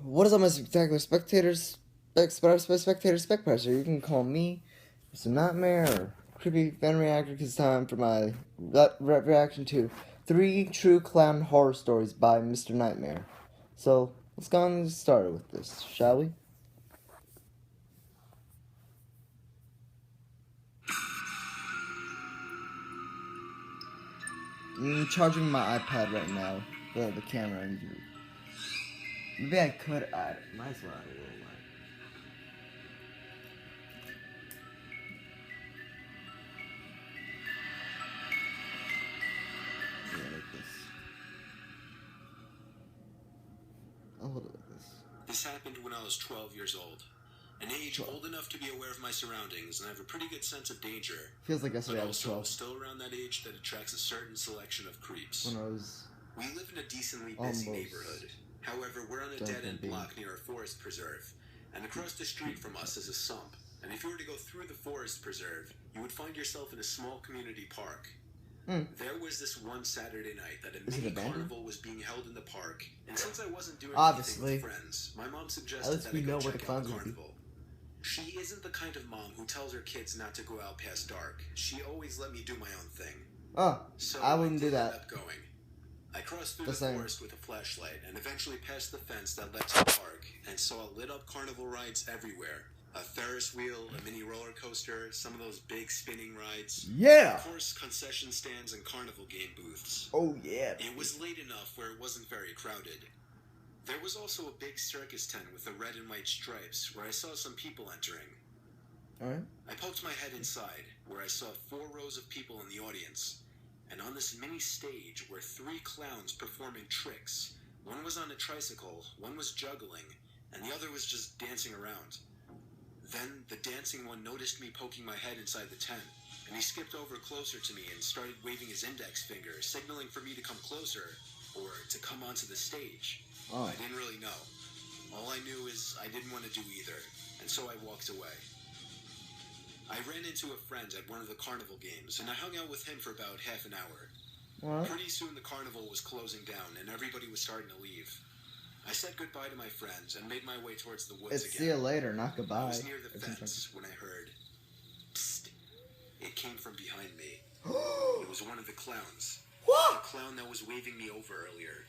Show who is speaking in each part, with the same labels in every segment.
Speaker 1: What is up, my spectacular spectators? Spec Pressure. You can call me Mr. Nightmare or Creepy Fan Reactor, because it's time for my reaction to 3 True Clown Horror Stories by Mr. Nightmare. So, let's go on and get started with this, shall we? I'm charging my iPad right now, the camera, and maybe I could add it. Might as well add a little light. Yeah, like this. I'll hold it like this.
Speaker 2: This happened when I was 12 years old. An age
Speaker 1: 12.
Speaker 2: old enough to be aware of my surroundings and have a pretty good sense of danger.
Speaker 1: Feels like yesterday
Speaker 2: But
Speaker 1: I was
Speaker 2: also
Speaker 1: 12.
Speaker 2: still around that age that attracts a certain selection of creeps.
Speaker 1: When I was
Speaker 2: We live in a decently busy
Speaker 1: almost
Speaker 2: neighborhood. However, we're on a dead-end block near a forest preserve. And across the street from us is a sump. And if you were to go through the forest preserve, you would find yourself in a small community park. There was this one Saturday night that a mini carnival was being held in the park, and since I wasn't doing anything with friends, my mom suggested that I go check out the carnival. She isn't the kind of mom who tells her kids not to go out past dark. She always let me do my own thing.
Speaker 1: So I wouldn't do that.
Speaker 2: Up going. I crossed through the forest with a flashlight and eventually passed the fence that led to the park and saw lit-up carnival rides everywhere. A Ferris wheel, a mini roller coaster, some of those big spinning rides.
Speaker 1: Yeah!
Speaker 2: Of course, concession stands and carnival game booths.
Speaker 1: Oh, yeah.
Speaker 2: It was late enough where it wasn't very crowded. There was also a big circus tent with the red and white stripes where I saw some people entering.
Speaker 1: Alright.
Speaker 2: I poked my head inside where I saw 4 rows of people in the audience. And on this mini stage were 3 clowns performing tricks. One was on a tricycle, one was juggling, and the other was just dancing around. Then the dancing one noticed me poking my head inside the tent, and he skipped over closer to me and started waving his index finger, signaling for me to come closer, or to come onto the stage. I didn't really know. All I knew is I didn't want to do either, and so I walked away. I ran into a friend at one of the carnival games, and I hung out with him for about half an hour. Pretty soon the carnival was closing down, and everybody was starting to leave. I said goodbye to my friends and made my way towards the woods again.
Speaker 1: See you later, not goodbye.
Speaker 2: I was near the fence when I heard, psst. It came from behind me. It was one of the clowns. The clown that was waving me over earlier.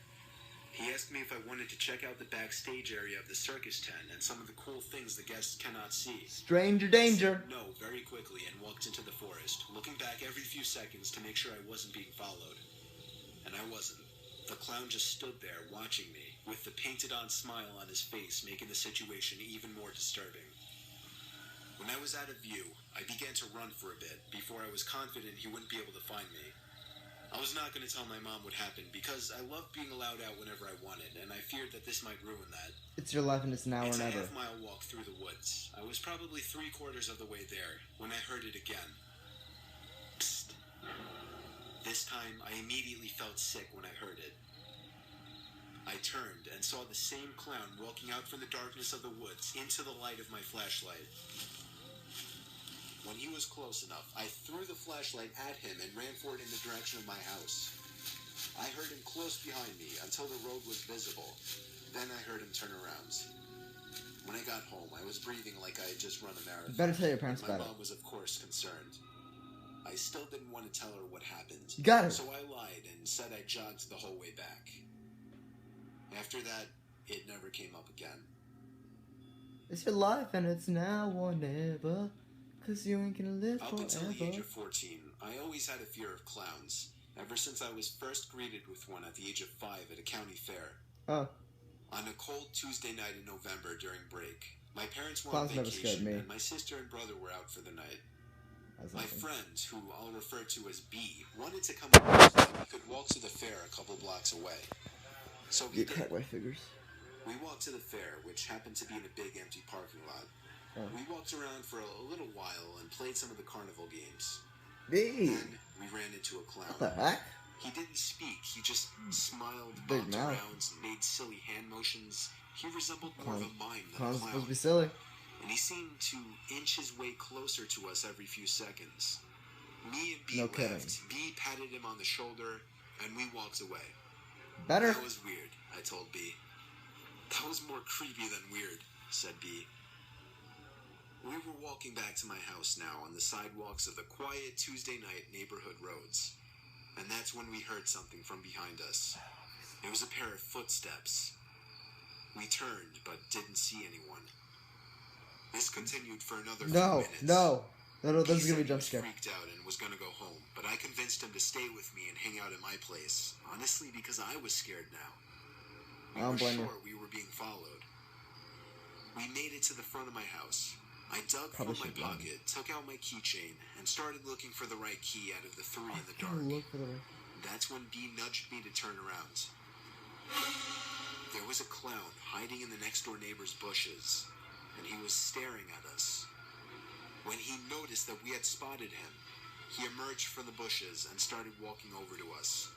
Speaker 2: He asked me if I wanted to check out the backstage area of the circus tent and some of the cool things the guests cannot see.
Speaker 1: Stranger danger.
Speaker 2: I said no very quickly and walked into the forest, looking back every few seconds to make sure I wasn't being followed. And I wasn't. The clown just stood there watching me, with the painted-on smile on his face making the situation even more disturbing. When I was out of view, I began to run for a bit before I was confident he wouldn't be able to find me. I was not going to tell my mom what happened because I loved being allowed out whenever I wanted, and I feared that this might ruin that.
Speaker 1: It's your life and it's now or never.
Speaker 2: It's a half-mile walk through the woods. I was probably 3/4 of the way there when I heard it again. Psst. This time, I immediately felt sick when I heard it. I turned and saw the same clown walking out from the darkness of the woods into the light of my flashlight. When he was close enough, I threw the flashlight at him and ran for it in the direction of my house. I heard him close behind me until the road was visible. Then I heard him turn around. When I got home, I was breathing like I had just run a marathon.
Speaker 1: You better tell your parents about it.
Speaker 2: My mom was, of course, concerned. I still didn't want to tell her what happened.
Speaker 1: You got it.
Speaker 2: So I lied and said I jogged the whole way back. After that, it never came up again.
Speaker 1: It's your life and it's now or never. 'Cause you ain't gonna live forever.
Speaker 2: Up until the age of 14, I always had a fear of clowns. Ever since I was first greeted with one at the age of 5 at a county fair. On a cold Tuesday night in November during break, my parents were on vacation and my sister and brother were out for the night. My friend, who I'll refer to as B, wanted to come over so that we could walk to the fair a couple blocks away. So we did. We walked to the fair, which happened to be in a big empty parking lot. We walked around for a little while and played some of the carnival games. Then we ran into a clown.
Speaker 1: What the heck?
Speaker 2: He didn't speak. He just smiled, bopped around, and made silly hand motions. He resembled more of a mime than a clown.
Speaker 1: Supposed to be silly.
Speaker 2: And he seemed to inch his way closer to us every few seconds. Me and B left. B patted him on the shoulder, and we walked away.
Speaker 1: Better.
Speaker 2: That was weird, I told B. That was more creepy than weird, said B. We were walking back to my house now on the sidewalks of the quiet Tuesday night neighborhood roads. And that's when we heard something from behind us. It was a pair of footsteps. We turned, but didn't see anyone. This continued for another few minutes.
Speaker 1: No, this is gonna be a jump scare.
Speaker 2: He freaked out and was gonna go home, but I convinced him to stay with me and hang out at my place. Honestly, because I was scared now. We were sure we were being followed. We made it to the front of my house. I dug from my pocket, took out my keychain, and started looking for the right key out of the three in the dark. That's when B nudged me to turn around. There was a clown hiding in the next-door neighbor's bushes, and he was staring at us. When he noticed that we had spotted him, he emerged from the bushes and started walking over to us.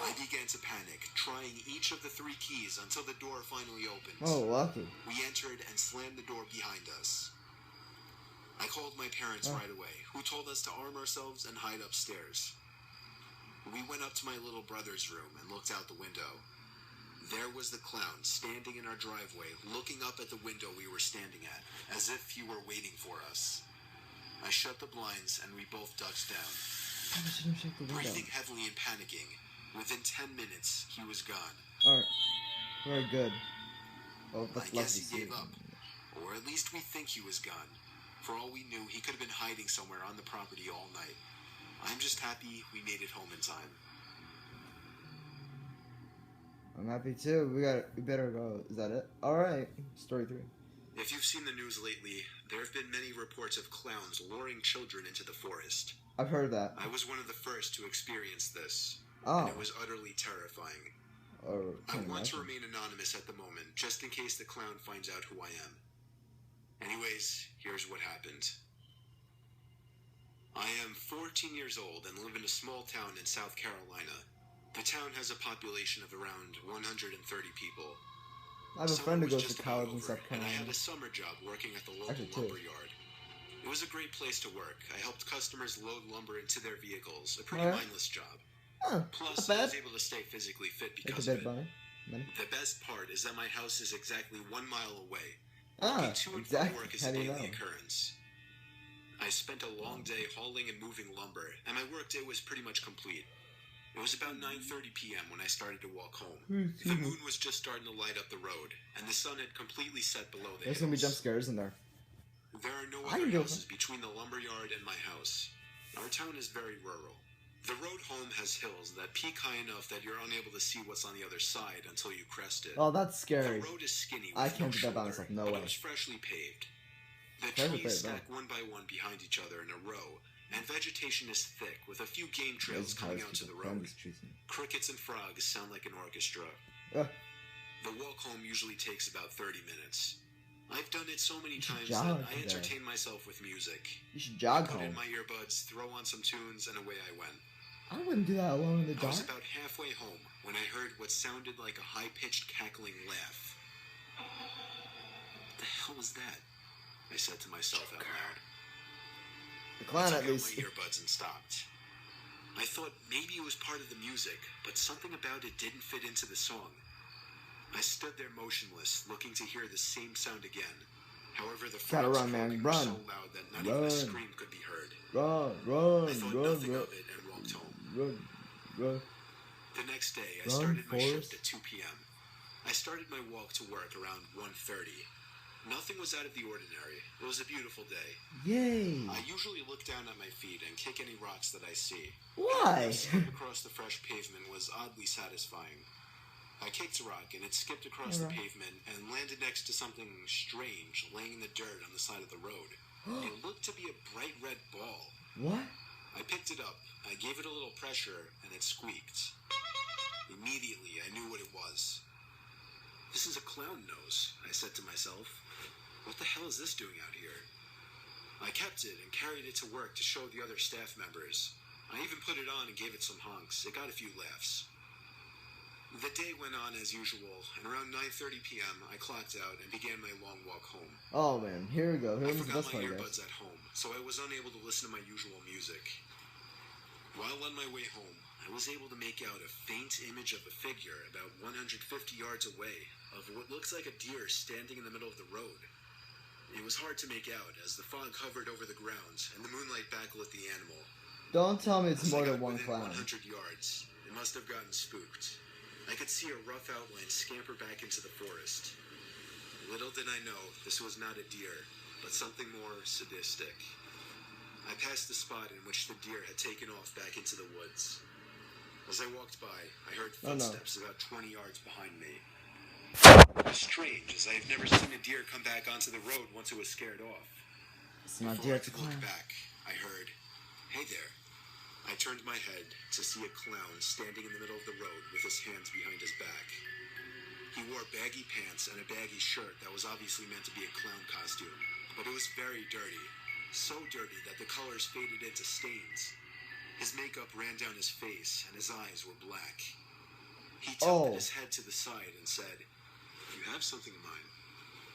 Speaker 2: I began to panic, trying each of the three keys until the door finally opened.
Speaker 1: Oh, lucky.
Speaker 2: We entered and slammed the door behind us. I called my parents right away, who told us to arm ourselves and hide upstairs. We went up to my little brother's room and looked out the window. There was the clown standing in our driveway, looking up at the window we were standing at, as if he were waiting for us. I shut the blinds and we both ducked down. Breathing heavily and panicking, within 10 minutes, he was gone.
Speaker 1: Alright. Very good. Well,
Speaker 2: I guess he gave up. Or at least we think he was gone. For all we knew, he could have been hiding somewhere on the property all night. I'm just happy we made it home in time.
Speaker 1: I'm happy too. We better go. Is that it? Alright. Story 3.
Speaker 2: If you've seen the news lately, there have been many reports of clowns luring children into the forest.
Speaker 1: I've heard that.
Speaker 2: I was one of the first to experience this.
Speaker 1: Oh.
Speaker 2: And it was utterly terrifying. I want to remain anonymous at the moment, just in case the clown finds out who I am. Anyways, here's what happened. I am 14 years old and live in a small town in South Carolina. The town has a population of around 130 people.
Speaker 1: I have a friend who goes to college in South Carolina.
Speaker 2: And I had a summer job working at the local lumber yard. It was a great place to work. I helped customers load lumber into their vehicles. A pretty mindless job. Plus, I was able to stay physically fit because of it. The best part is that my house is exactly 1 mile away. Walking to and from work is a daily occurrence. I spent a long day hauling and moving lumber, and my workday was pretty much complete. It was about 9:30 p.m. when I started to walk home. The moon was just starting to light up the road, and the sun had completely set below the hills.
Speaker 1: There's gonna be jump scares in there.
Speaker 2: There are no other houses between the lumber yard and my house. Our town is very rural. The road home has hills that peak high enough that you're unable to see what's on the other side until you crest it.
Speaker 1: Oh, that's scary.
Speaker 2: The road is skinny with
Speaker 1: I can't do that by
Speaker 2: shoulder,
Speaker 1: myself. No
Speaker 2: but
Speaker 1: way.
Speaker 2: it was freshly paved. The trees stack one by one behind each other in a row, and vegetation is thick with a few game trails coming out to the road. Crickets and frogs sound like an orchestra. The walk home usually takes about 30 minutes. I've done it so many times that I entertain myself with music.
Speaker 1: You should jog home.
Speaker 2: Put in my earbuds, throw on some tunes, and away I went.
Speaker 1: I wouldn't do that alone in the dark.
Speaker 2: I was about halfway home when I heard what sounded like a high-pitched cackling laugh. What the hell was that? I said to myself out loud.
Speaker 1: The clown at least.
Speaker 2: I took out my earbuds and stopped. I thought maybe it was part of the music, but something about it didn't fit into the song. I stood there motionless, looking to hear the same sound again. However, the frogs croaking were so loud that not even a scream could be heard. I thought nothing of it and walked home. The next day, I started my shift at 2 p.m. I started my walk to work around 1:30. Nothing was out of the ordinary. It was a beautiful day.
Speaker 1: Yay!
Speaker 2: I usually look down at my feet and kick any rocks that I see.
Speaker 1: Why?
Speaker 2: The skip across the fresh pavement was oddly satisfying. I kicked a rock and it skipped across the pavement and landed next to something strange laying in the dirt on the side of the road. It looked to be a bright red ball.
Speaker 1: What?
Speaker 2: I picked it up, I gave it a little pressure, and it squeaked. Immediately, I knew what it was. This is a clown nose, I said to myself. What the hell is this doing out here? I kept it and carried it to work to show the other staff members. I even put it on and gave it some honks. It got a few laughs. The day went on as usual, and around 9:30 p.m., I clocked out and began my long walk home.
Speaker 1: Oh man, here we go.
Speaker 2: I forgot my earbuds at home, so I was unable to listen to my usual music. While on my way home, I was able to make out a faint image of a figure about 150 yards away of what looks like a deer standing in the middle of the road. It was hard to make out as the fog hovered over the ground and the moonlight backlit the animal.
Speaker 1: Don't tell me it's
Speaker 2: As I
Speaker 1: more
Speaker 2: got
Speaker 1: than one
Speaker 2: within
Speaker 1: clown.
Speaker 2: 100 yards, it must have gotten spooked. I could see a rough outline scamper back into the forest. Little did I know this was not a deer, but something more sadistic. I passed the spot in which the deer had taken off back into the woods. As I walked by, I heard footsteps about 20 yards behind me. It was strange, as I have never seen a deer come back onto the road once it was scared off.
Speaker 1: It's not
Speaker 2: Before
Speaker 1: deer,
Speaker 2: I
Speaker 1: it's a
Speaker 2: could look
Speaker 1: clown.
Speaker 2: back, I heard, "Hey there." I turned my head to see a clown standing in the middle of the road with his hands behind his back. He wore baggy pants and a baggy shirt that was obviously meant to be a clown costume, but it was very dirty. So dirty that the colors faded into stains. His makeup ran down his face and his eyes were black. He tilted his head to the side and said, "You have something of mine.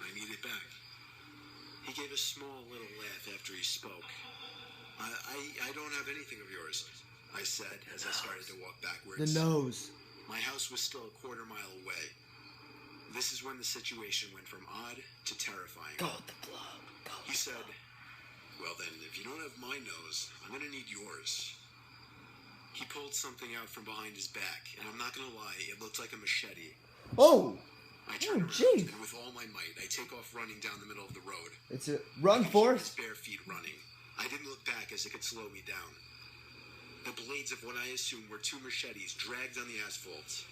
Speaker 2: I need it back." He gave a small little laugh after he spoke. I don't have anything of yours," I said as I started to walk backwards.
Speaker 1: The nose.
Speaker 2: My house was still a quarter-mile away. This is when the situation went from odd to terrifying.
Speaker 1: Go with the flow.
Speaker 2: He said, "Well then, if you don't have my nose, I'm gonna need yours." He pulled something out from behind his back, and I'm not gonna lie, it looked like a machete.
Speaker 1: Oh!
Speaker 2: I turn around,
Speaker 1: jeez.
Speaker 2: and with all my might, I take off running down the middle of the road.
Speaker 1: It's a run,
Speaker 2: I could hear
Speaker 1: Forrest.
Speaker 2: his bare feet running. I didn't look back as it could slow me down. The blades of what I assumed were two machetes dragged on the asphalt.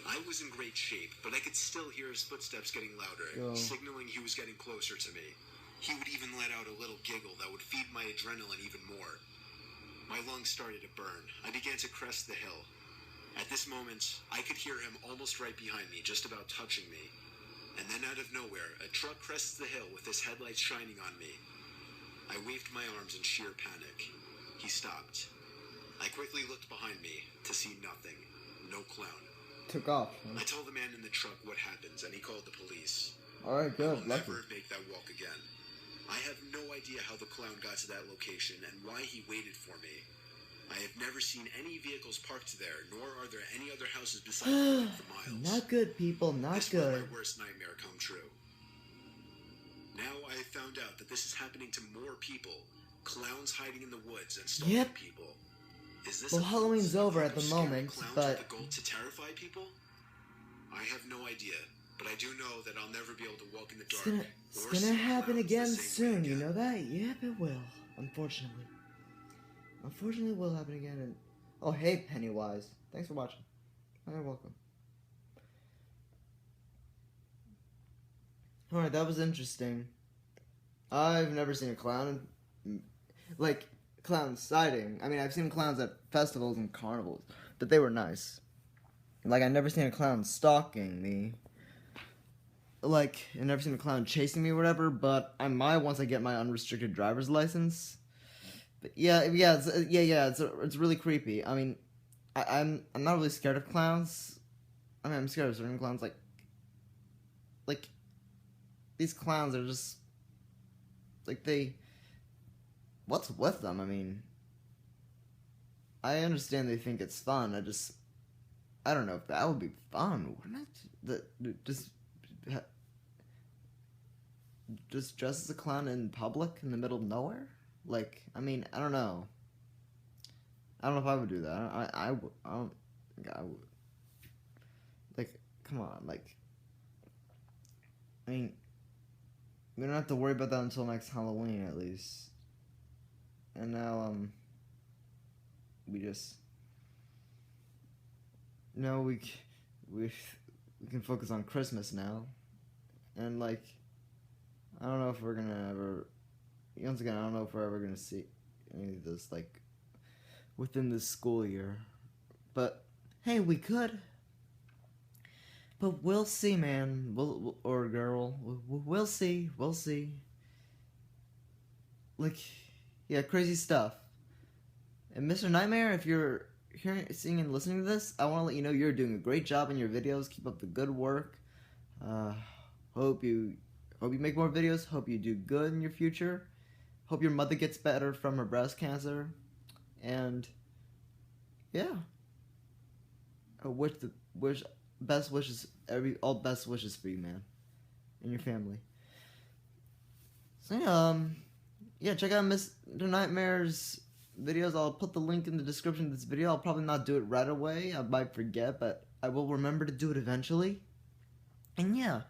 Speaker 2: I was in great shape, but I could still hear his footsteps getting louder,
Speaker 1: Yo.
Speaker 2: signaling he was getting closer to me. He would even let out a little giggle that would feed my adrenaline even more. My lungs started to burn. I began to crest the hill. At this moment, I could hear him almost right behind me, just about touching me. And then out of nowhere, a truck crests the hill with his headlights shining on me. I waved my arms in sheer panic. He stopped. I quickly looked behind me to see nothing. No clown.
Speaker 1: Took off.
Speaker 2: I told the man in the truck what happened, and he called the police.
Speaker 1: Alright, good.
Speaker 2: I'll
Speaker 1: Lucky.
Speaker 2: never make that walk again. I have no idea how the clown got to that location and why he waited for me. I have never seen any vehicles parked there, nor are there any other houses beside me for miles.
Speaker 1: Not good, people. Not
Speaker 2: This
Speaker 1: good.
Speaker 2: was my worst nightmare come true. Now I have found out that this is happening to more people. Clowns hiding in the woods and stalking
Speaker 1: Yep.
Speaker 2: people. Is this
Speaker 1: Well,
Speaker 2: a
Speaker 1: Halloween's
Speaker 2: hoax?
Speaker 1: over at
Speaker 2: Are
Speaker 1: the
Speaker 2: scary
Speaker 1: moment,
Speaker 2: clowns
Speaker 1: but-
Speaker 2: with the goal to terrify people? I have no idea, but I do know that I'll never be able to walk in the dark.
Speaker 1: It's
Speaker 2: or
Speaker 1: gonna
Speaker 2: see
Speaker 1: happen
Speaker 2: clowns the
Speaker 1: again
Speaker 2: same way
Speaker 1: soon, you
Speaker 2: again.
Speaker 1: know that? Yep, it will. Unfortunately. Unfortunately, it will happen again. And oh, hey, Pennywise. Thanks for watching. You're welcome. Alright, that was interesting. I've never seen a clown. Like, clown sighting. I mean, I've seen clowns at festivals and carnivals, but they were nice. Like, I've never seen a clown stalking me. Like, I've never seen a clown chasing me or whatever, but I might once I get my unrestricted driver's license. But it's really creepy. I mean, I'm not really scared of clowns. I mean, I'm scared of certain clowns, like these clowns are just like what's with them? I mean, I understand they think it's fun. I don't know if that would be fun. Wouldn't it? Just dress as a clown in public in the middle of nowhere? Like, I mean, I don't know. I don't know if I would do that. I don't think I would. Like, come on, like, I mean, we don't have to worry about that until next Halloween, at least. And now, we just, no, we can focus on Christmas now. And, like, I don't know if we're gonna ever, once again, I don't know if we're ever gonna see any of this, like, within this school year. But, hey, we could. But we'll see, man. Or girl. We'll see. We'll see. Like, yeah, crazy stuff. And Mr. Nightmare, if you're hearing, seeing, and listening to this, I want to let you know you're doing a great job in your videos. Keep up the good work. Hope you make more videos. Hope you do good in your future. Hope your mother gets better from her breast cancer. And, yeah. wish all best wishes for you, man, and your family. So yeah, check out Mr. Nightmare's videos. I'll put the link in the description of this video. I'll probably not do it right away. I might forget, but I will remember to do it eventually. And yeah,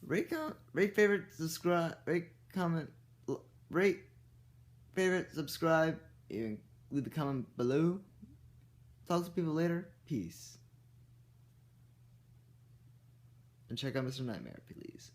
Speaker 1: rate, favorite, subscribe, rate, comment, rate, favorite, subscribe, even leave a comment below. Talk to people later. Peace. And check out Mr. Nightmare, please.